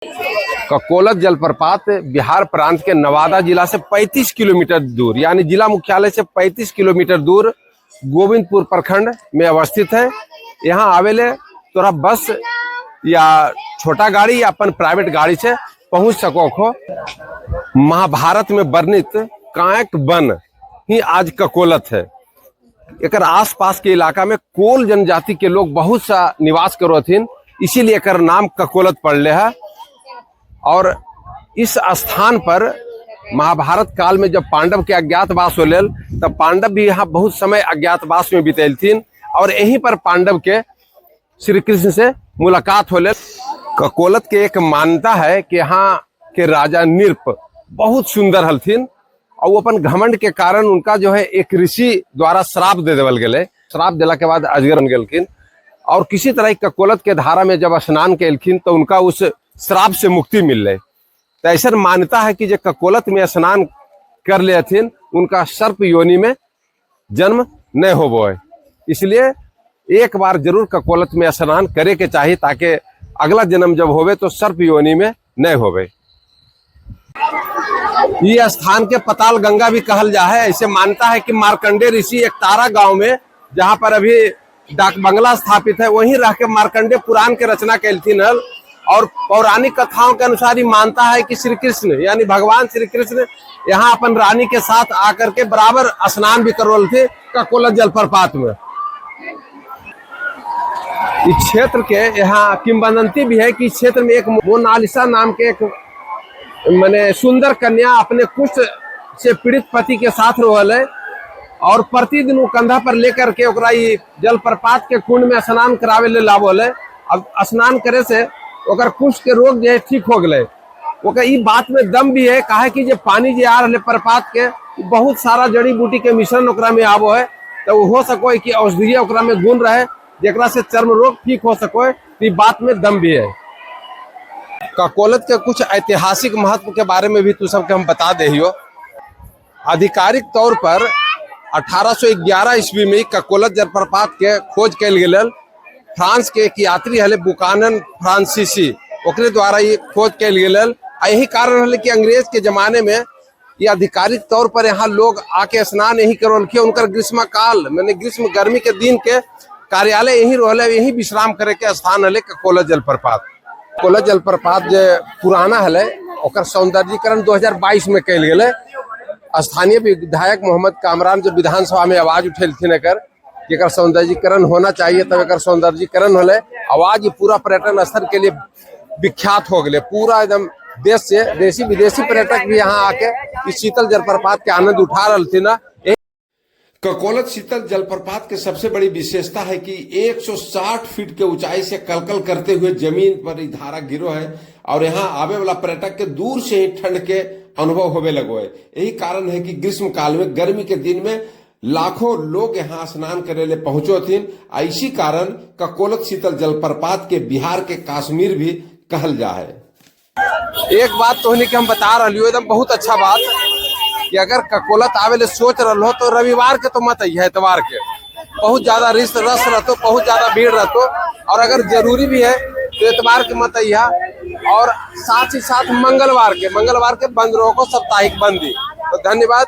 ककोलत जलप्रपात बिहार प्रांत के नवादा जिला से 35 किलोमीटर दूर यानी जिला मुख्यालय से 35 किलोमीटर दूर गोविंदपुर प्रखंड में अवस्थित है। यहाँ आवेले तोरा बस या छोटा गाड़ी या अपन प्राइवेट गाड़ी से पहुंच सको खो। महाभारत में वर्णित कांक वन ही आज ककोलत है। एक आसपास के इलाका में कोल जनजाति के लोग बहुत सा निवास करो थीन, इसीलिए एक नाम ककोलत पड़ले है। और इस स्थान पर महाभारत काल में जब पांडव के अज्ञातवास हो लेल तब पांडव भी यहाँ बहुत समय अज्ञातवास में बितेल थीन और यहीं पर पांडव के श्री कृष्ण से मुलाकात हो लेल। ककोलत के एक मान्यता है कि यहाँ के राजा नृप बहुत सुंदर हलथिन और वो अपन घमंड के कारण उनका जो है एक ऋषि द्वारा श्राप दे देवल गए। श्राप दिला के बाद अजगर बन गलखिन और किसी तरह ककोलत के धारा में जब स्नान कैलखिन तो उनका उस श्राप से मुक्ति मिल रही। तो ऐसा मान्यता है कि जो ककोलत में स्नान कर लेथिन उनका सर्प योनि में जन्म नहीं होबो है। इसलिए एक बार जरूर ककोलत में स्नान करे के चाहिए ताकि अगला जन्म जब होवे तो सर्प योनि में नहीं होवे। ये स्थान के पताल गंगा भी कहल जा है। ऐसे मानता है कि मार्कंडे ऋषि एक तारा गांव में जहां पर अभी डाक बंगला स्थापित है वहीं रह के मार्कंडे पुराण के रचना कैलथिन हल। और पौराणिक कथाओं के अनुसार ही मानता है कि श्री कृष्ण यानी भगवान श्री कृष्ण यहाँ अपन रानी के साथ आकर के बराबर स्नान भी करवल थे ककोलत जलप्रपात में। इस क्षेत्र के यहाँ किंवदंती भी है कि इस क्षेत्र में एक मोनालिसा नाम के एक माने सुंदर कन्या अपने कुष्ठ से पीड़ित पति के साथ रहल है और प्रतिदिन वो कंधा पर लेकर के ओकरा जलप्रपात के कुंड में स्नान करावे ले लावल है। अब स्नान करे से ओकर कुष्ठ के रोग जो है ठीक हो गए। ओकर ई बात में दम भी है काहे कि जो पानी जो आ रहे प्रपात के बहुत सारा जड़ी बूटी के मिश्रण ओकरा में आवो है तो हो सको कि औषधीय ओकरा में गुण रहे जेकरा से चर्म रोग ठीक हो सको। ई बात में दम भी है। ककोलत के कुछ ऐतिहासिक महत्व के बारे में भी तू सबके हम बता दे हियो। आधिकारिक तौर पर 1811 ईस्वी में ककोलत जलप्रपात के खोज कैल गेल। फ्रांस के एक यात्री हले बुकानन फ्रांसीसी ओकरे द्वारा ये खोज कैल गेल। यही कारण हले कि अंग्रेज के जमाने में ये आधिकारिक तौर पर यहाँ लोग आके स्नान यही करवलखिन। उनकर ग्रीष्म काल मैंने ग्रीष्म गर्मी के दिन के कार्यालय यही रहले, यही विश्राम करे के स्थान हले ककोलत जलप्रपात। ककोलत जलप्रपात जो पुराना हले ओकर सौंदर्यीकरण 2022 में कैल गेल। स्थानीय विधायक मोहम्मद कामरान जो विधानसभा में आवाज उठेलथिन एकर सौंदर्यीकरण होना चाहिए तब एकर सौंदर्यीकरण होले। आवाज पूरा पर्यटन स्थल के लिए विख्यात हो गए। पूरा एकदम देश से देशी विदेशी पर्यटक भी यहाँ आके इस शीतल जलप्रपात के आनंद उठा रहे ना। ककोलत शीतल जलप्रपात के सबसे बड़ी विशेषता है कि 160 फीट के ऊंचाई से कलकल करते हुए जमीन पर धारा गिरो है और यहाँ आवे वाला पर्यटक के दूर से ही ठंड के अनुभव होवे लगो है। यही कारण है कि ग्रीष्म काल में गर्मी के दिन में लाखों लोग यहाँ स्नान करे ले पहुंचो थीन। इसी कारण ककोलत शीतल जलप्रपात के बिहार के कश्मीर भी कहल जा है। एक बात तो हम बता रही हो एकदम बहुत अच्छा बात कि अगर ककोलत आवे ले सोच रहे हो तो रविवार के तो मत आइए, एतवार के बहुत ज्यादा रस रहते, बहुत ज्यादा भीड़ रहते और अगर जरूरी भी है तो एतवार के मत आइया। और साथ ही साथ मंगलवार के बंद रहो को साप्ताहिक बंदी। तो धन्यवाद।